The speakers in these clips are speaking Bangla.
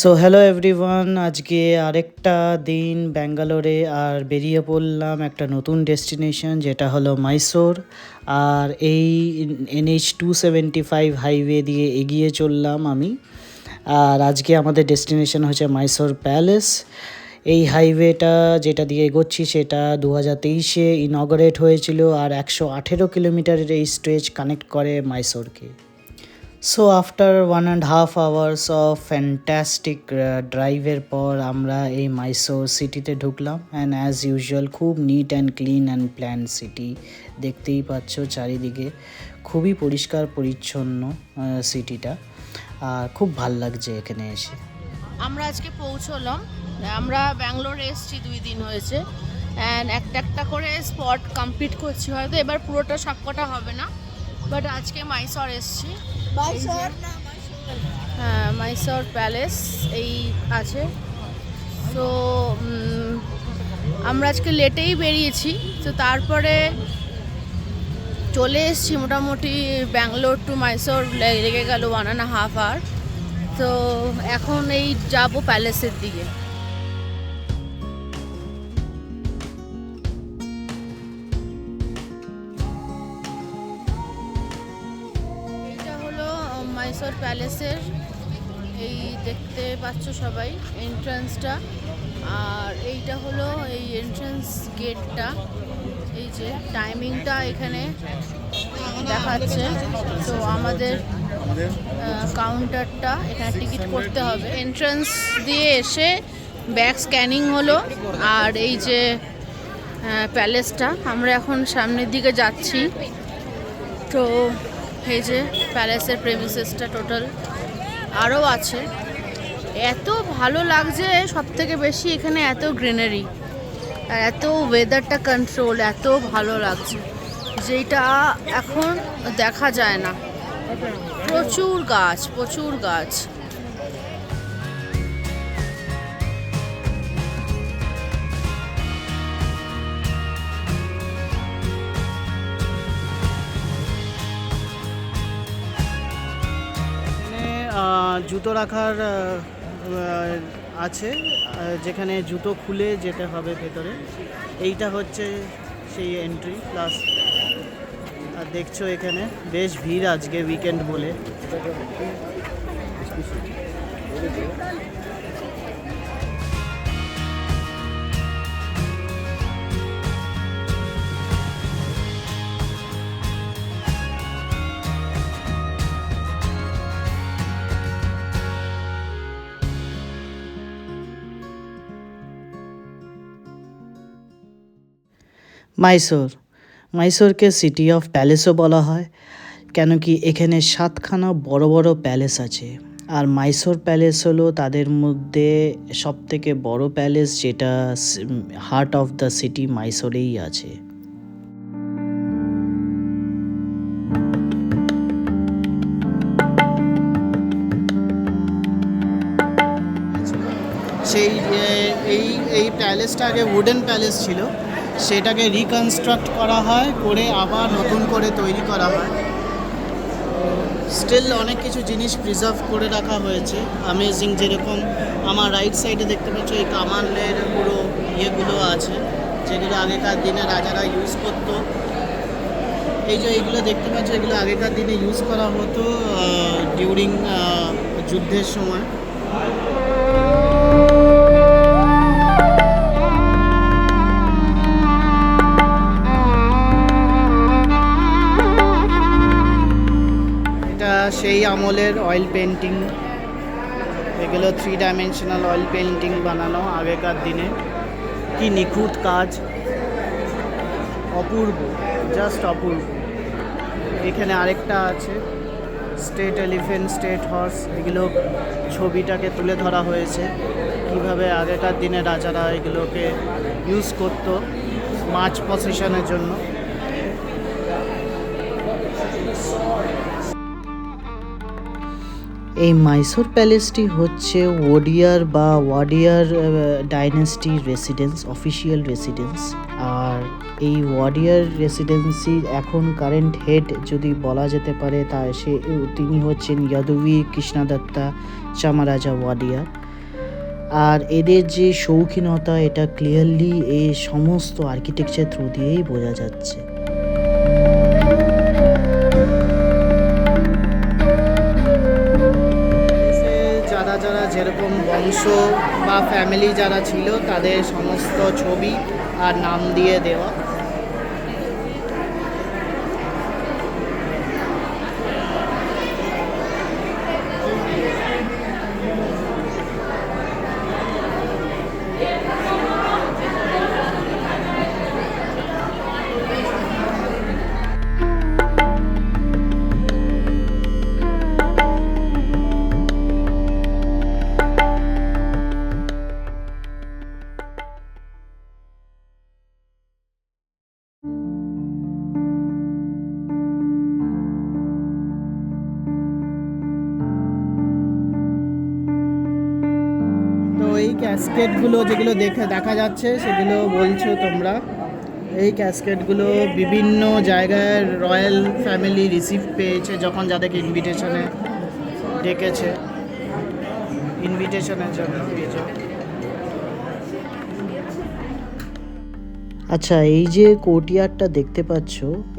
সো হ্যালো এভরিওয়ান, আজকে আরেকটা দিন ব্যাঙ্গালোরে আর বেরিয়ে পড়লাম একটা নতুন ডেস্টিনেশন যেটা হলো মাইসোর। আর এই NH 275 হাইওয়ে দিয়ে এগিয়ে চললাম আমি। আর আজকে আমাদের ডেস্টিনেশন হচ্ছে মাইসোর প্যালেস। এই হাইওয়েটা যেটা দিয়ে এগোচ্ছি সেটা 2023-এ ইনগরেট হয়েছিল আর 118 কিলোমিটারের এই স্ট্রেচ কানেক্ট করে মাইসোরকে। So after 1.5 hours of fantastic ড্রাইভের পর আমরা এই মাইসোর সিটিতে ঢুকলাম। অ্যান্ড অ্যাজ ইউজুয়াল খুব neat and clean and plan city, দেখতেই পাচ্ছ চারিদিকে খুবই পরিষ্কার পরিচ্ছন্ন সিটিটা। আর খুব ভাল লাগছে এখানে এসে। আমরা আজকে পৌঁছলাম। আমরা ব্যাঙ্গালোরে এসেছি 2 দিন হয়েছে। অ্যান্ড একটা করে স্পট কমপ্লিট করছি, হয়তো এবার পুরোটা সবকটা হবে না, বাট আজকে মাইসর এসেছি। হ্যাঁ, মাইসর প্যালেস এই আছে। তো আমরা আজকে লেটেই বেরিয়েছি, তো তারপরে চলে এসেছি মোটামুটি ব্যাঙ্গালোর টু মাইসর লেগে গেল 1.5 hour। তো এখন এই যাব প্যালেসের দিকে। এইটা হলো মাইসোর প্যালেসের, এই দেখতে পাচ্ছ সবাই এন্ট্রান্সটা। আর এইটা হলো এই এন্ট্রান্স গেটটা। এই যে টাইমিংটা এখানে দেখাচ্ছে। তো আমাদের কাউন্টারটা এখানে টিকিট করতে হবে। এন্ট্রান্স দিয়ে এসে ব্যাগ স্ক্যানিং হলো। আর এই যে প্যালেসটা, আমরা এখন সামনের দিকে যাচ্ছি। তো এই যে প্যালেসের প্রেমিসেসটা টোটাল আরও আছে। এত ভালো লাগছে, সব থেকে বেশি এখানে এত গ্রিনারি আর এত ওয়েদারটা কন্ট্রোল, এত ভালো লাগছে যেটা এখন দেখা যায় না। প্রচুর গাছ, প্রচুর গাছ। জুতো রাখার আছে, যেখানে জুতো খুলে যেতে হবে ভেতরে। এইটা হচ্ছে সেই এন্ট্রি প্লাস। আর দেখছো এখানে বেশ ভিড় আজকে উইকেন্ড বলে। মাইসোরকে সিটি অফ প্যালেসও বলা হয়, কেন কি এখানে 7খানা বড় বড় প্যালেস আছে। আর মাইসোর প্যালেস হলো তাদের মধ্যে সবথেকে বড় প্যালেস, যেটা হার্ট অফ দ্য সিটি মাইসোরেই আছে। সেই এই প্যালেসটা আগে উডেন প্যালেস ছিল, সেটাকে রিকনস্ট্রাক্ট করা হয়, করে আবার নতুন করে তৈরি করা হয়। স্টিল অনেক কিছু জিনিস প্রিজার্ভ করে রাখা হয়েছে অ্যামেজিং। যেরকম আমার রাইট সাইডে দেখতে পাচ্ছ এই কামানের পুরো ইয়েগুলো আছে, যেগুলো আগেকার দিনে রাজারা ইউজ করতো। এই যে এইগুলো দেখতে পাচ্ছ, এগুলো আগেকার দিনে ইউজ করা হতো ডিউরিং যুদ্ধের সময়। সেই আমলের অয়েল পেন্টিং, এগুলো 3 ডাইমেনশনাল অয়েল পেন্টিং বানানো আগেকার দিনে। কি নিখুঁত কাজ, অপূর্ব, জাস্ট অপূর্ব। এখানে আরেকটা আছে স্টেট এলিফেন্ট, স্টেট হর্স, এগুলো ছবিটাকে তুলে ধরা হয়েছে কিভাবে আগেকার দিনে রাজারা এগুলোকে ইউজ করতো মাছ পসেশনের জন্য। এই মাইসোর প্যালেসটি হচ্ছে ওয়াডিয়ার ডাইনেস্টির রেসিডেন্স, অফিসিয়াল রেসিডেন্স। আর এই ওয়াডিয়ার রেসিডেন্সির এখন কারেন্ট হেড যদি বলা যেতে পারে, তিনি হচ্ছেন ইয়াদুবী কৃষ্ণদত্তা চামারাজা ওয়াডিয়ার। আর এদের যে শৌখিনতা এটা ক্লিয়ারলি এই সমস্ত আর্কিটেকচার থ্রু দিয়েই বোঝা যাচ্ছে। যারা যারা যেরকম বংশ বা ফ্যামিলি যারা ছিল তাদের সমস্ত ছবি আর নাম দিয়ে দেওয়া। তো এই ক্যাসকেটগুলো যেগুলো দেখা যাচ্ছে সেগুলো বলছো তোমরা, এই ক্যাসকেটগুলো বিভিন্ন জায়গায় রয়্যাল ফ্যামিলি রিসিভ পেয়েছে যখন যাদেরকে ইনভিটেশনে ডেকেছে, ইনভিটেশনের জন্য। আচ্ছা, এই যে কোর্টইয়ার্ডটা দেখতে পাচ্ছ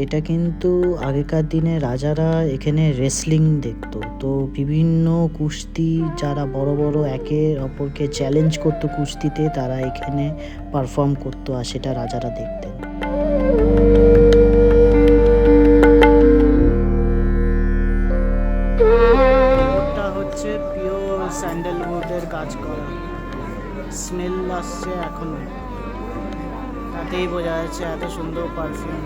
এটা কিন্তু আগেকার দিনে রাজারা এখানে রেসলিং দেখতো। তো বিভিন্ন কুস্তি যারা বড় বড় একে অপরকে চ্যালেঞ্জ করতো কুস্তিতে, তারা এখানে পারফর্ম করতো আর সেটা রাজারা দেখতেন। ওটা হচ্ছে পিওর স্যান্ডেলউডের কাজ করা, স্মেল আসছে এখনো, তাতেই বোঝা যাচ্ছে এত সুন্দর পারফিউম।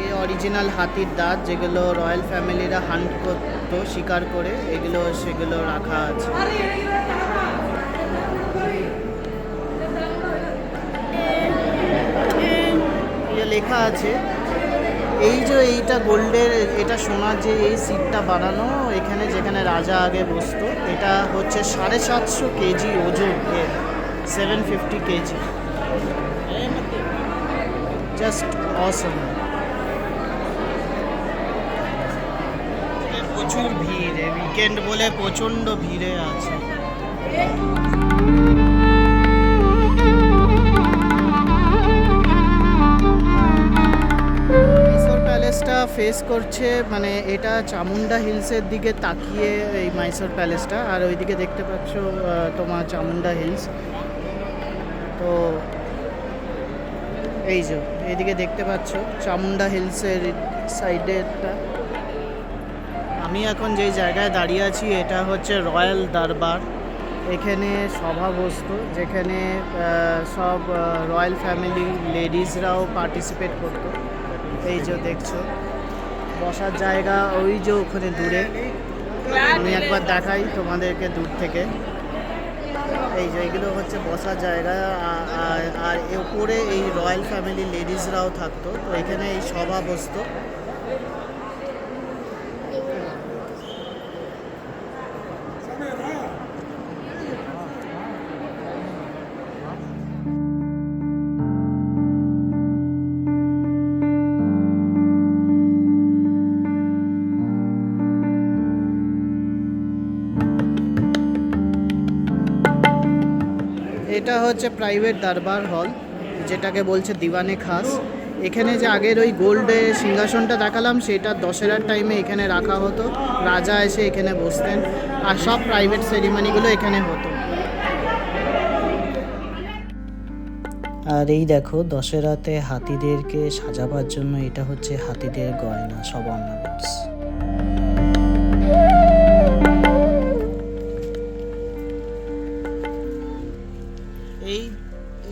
এই অরিজিনাল হাতির দাঁত যেগুলো রয়্যাল ফ্যামিলিরা হান্ট করতো শিকার করে, সেগুলো রাখা আছে। লেখা আছে এই যে এইটা গোল্ডের, এটা সোনার যে এই সিটটা বানানো এখানে যেখানে রাজা আগে বসতো, এটা হচ্ছে 750 কেজি ওজন, 750 কেজি। জাস্ট অসম। প্রচুর ভিড়, উইকেন্ড বলে প্রচণ্ড ভিড়ে আছে। প্যালেসটা ফেস করছে, মানে এটা চামুন্ডা হিলসের দিকে তাকিয়ে এই মাইসোর প্যালেসটা, আর ওইদিকে দেখতে পাচ্ছ তোমার চামুন্ডা হিলস। তো এই যে এইদিকে দেখতে পাচ্ছ চামুন্ডা হিলসের সাইডেরটা। আমি এখন যেই জায়গায় দাঁড়িয়ে আছি এটা হচ্ছে রয়্যাল দরবার। এখানে সভা বসতো যেখানে সব রয়্যাল ফ্যামিলি লেডিসরাও পার্টিসিপেট করতো। এই যে দেখছো বসার জায়গা ওই যে ওখানে দূরে, আমি একবার দেখাই তোমাদেরকে দূর থেকে। এই যে এগুলো হচ্ছে বসার জায়গা, আর উপরে এই রয়্যাল ফ্যামিলি লেডিসরাও থাকতো। তো এখানে এই সভা বসতো। এটা হচ্ছে প্রাইভেট দরবার হল, যেটাকে বলছে দিওয়ানে খাস। এখানে যে আগের ওই গোল্ডের সিংহাসনটা দেখালাম সেটা দশেরার টাইমে এখানে রাখা হতো, রাজা এসে এখানে বসতেন, আর সব প্রাইভেট সেরিমনিগুলো এখানে হতো। আর এই দেখো দশেরাতে হাতিদেরকে সাজাবার জন্য এটা হচ্ছে হাতিদের গয়না, সব অর্নামেন্টস।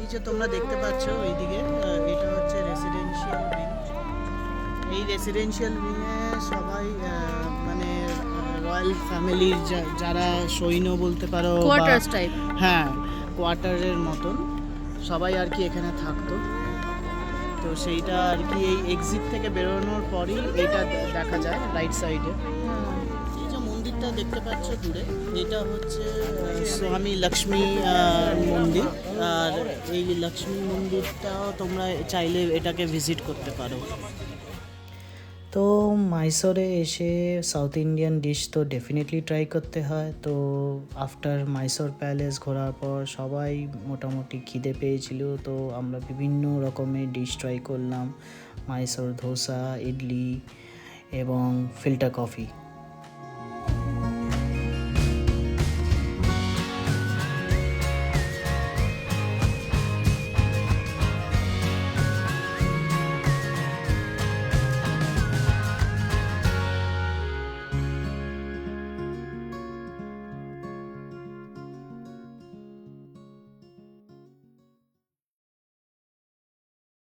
এই যে তোমরা দেখতে পাচ্ছ ওইদিকে, এটা হচ্ছে রেসিডেন্সিয়াল উইং। এই রেসিডেন্সিয়াল উইংয়ে সবাই মানে রয়্যাল ফ্যামিলির যারা সৈন্য বলতে পারো, কোয়ার্টার্স টাইপ, হ্যাঁ কোয়ার্টারের মতন সবাই আর কি এখানে থাকতো। তো সেইটা আর কি এই এক্সিট থেকে বেরোনোর পরই এটা দেখা যায় রাইট সাইডে। এই যে মন্দিরটা দেখতে পাচ্ছ দূরে, এটা হচ্ছে স্বামী লক্ষ্মী মন্দির। আর এই লক্ষ্মী মন্দিরটাও তোমরা চাইলে এটাকে ভিজিট করতে পারো। তো মাইসোরে এসে সাউথ ইন্ডিয়ান ডিশ তো ডেফিনেটলি ট্রাই করতে হয়। তো আফটার মাইসোর প্যালেস ঘোরার পর সবাই মোটামুটি খিদে পেয়েছিল, তো আমরা বিভিন্ন রকমের ডিশ ট্রাই করলাম। মাইসোর ধোসা, ইডলি এবং ফিল্টার কফি।